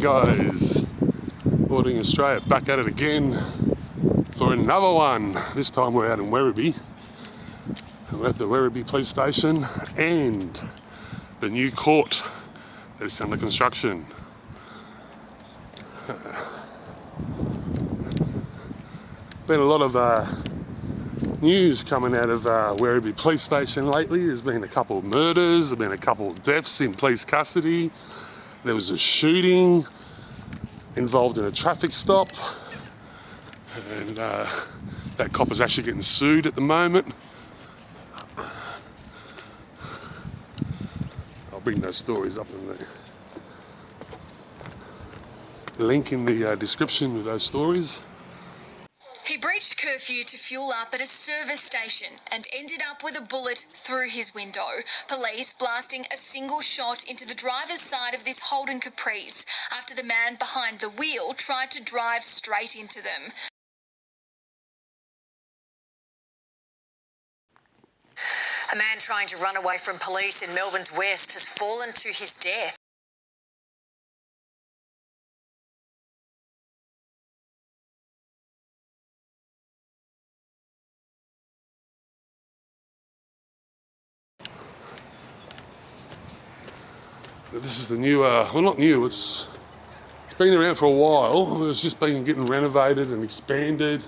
guys, Auditing Australia, back at it again for another one. This time we're out in Werribee. We're at the Werribee police station and the new court that is under construction. Been a lot of news coming out of Werribee police station lately. There's been a couple of murders, there's been a couple of deaths in police custody. There was a shooting involved in a traffic stop, and that cop is actually getting sued at the moment. I'll bring those stories up in the link in the description with those stories. He breached curfew to fuel up at a service station and ended up with a bullet through his window. Police blasting a single shot into the driver's side of this Holden Caprice after the man behind the wheel tried to drive straight into them. A man trying to run away from police in Melbourne's west has fallen to his death. This is the new, well, not new, it's been around for a while. It's just been getting renovated and expanded.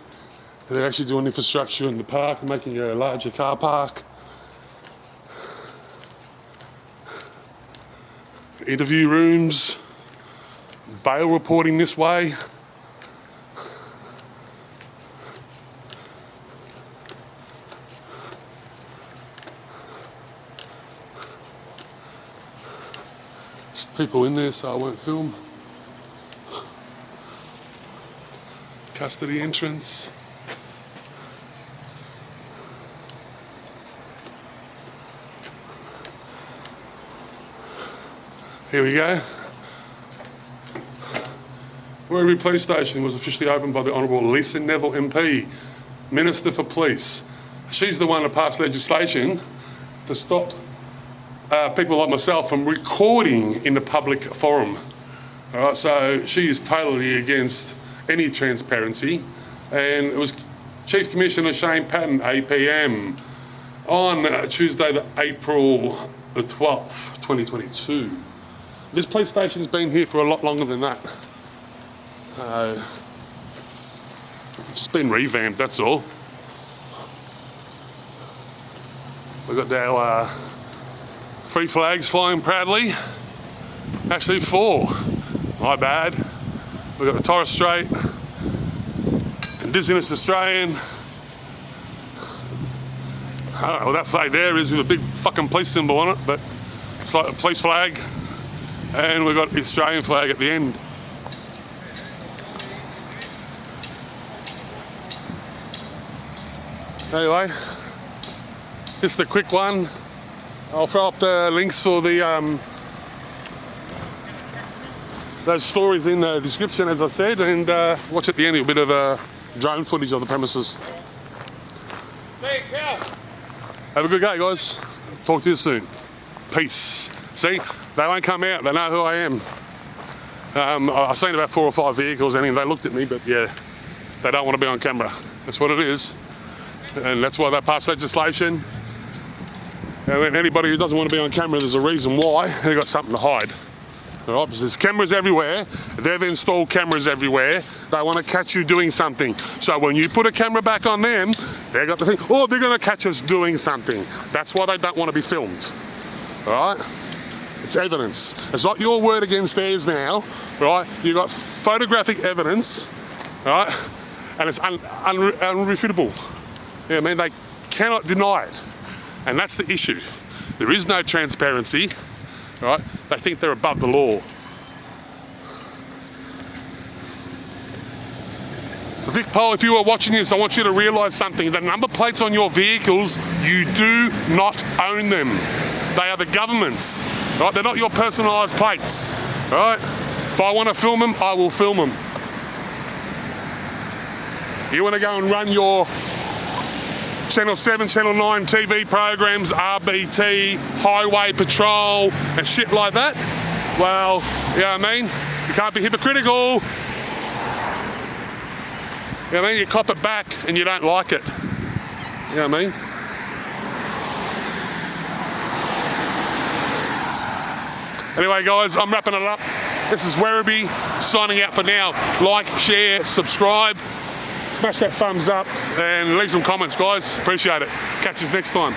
They're actually doing infrastructure in the park, making a larger car park. Interview rooms, bail reporting this way. There's people in there, so I won't film. Custody entrance. Here we go. Werribee Police Station was officially opened by the Honourable Lisa Neville MP, Minister for Police. She's the one that passed legislation to stop people like myself from recording in the public forum. All right, so she is totally against any transparency, and it was Chief Commissioner Shane Patton, APM, on Tuesday, the April the 12th, 2022. This police station's been here for a lot longer than that. It's been revamped, that's all. We've got our 3 flags flying proudly. Actually 4, my bad. We've got the Torres Strait, Indigenous Australian. I don't know what that flag there is with a big fucking police symbol on it, but it's like a police flag. And we've got the Australian flag at the end. Anyway, just a quick one. I'll throw up the links for the those stories in the description, as I said, and watch at the end a bit of drone footage of the premises. Have a good day, guys. Talk to you soon. Peace. See, they won't come out. They know who I am. I've seen about 4 or 5 vehicles, and they looked at me, but yeah, they don't want to be on camera. That's what it is, and that's why they passed legislation. And then anybody who doesn't want to be on camera, there's a reason why. They've got something to hide. All right, because there's cameras everywhere. They've installed cameras everywhere. They want to catch you doing something. So when you put a camera back on them, they've got to think, oh, they're going to catch us doing something. That's why they don't want to be filmed. All right? It's evidence. It's not your word against theirs now, right? You've got photographic evidence, right? And it's unrefutable. Yeah, I mean, they cannot deny it. And that's the issue. There is no transparency, right? They think they're above the law. So Vic Pole, if you are watching this, I want you to realise something. The number plates on your vehicles, you do not own them. They are the government's, right? They're not your personalised plates, right? If I want to film them, I will film them. You want to go and run your Channel 7, Channel 9 TV programs, RBT, Highway Patrol and shit like that? Well, you know what I mean? You can't be hypocritical. You know what I mean? You cop it back and you don't like it. You know what I mean? Anyway, guys, I'm wrapping it up. This is WERRIBEE signing out for now. Like, share, subscribe, smash that thumbs up, and leave some comments, guys. Appreciate it. Catch us next time.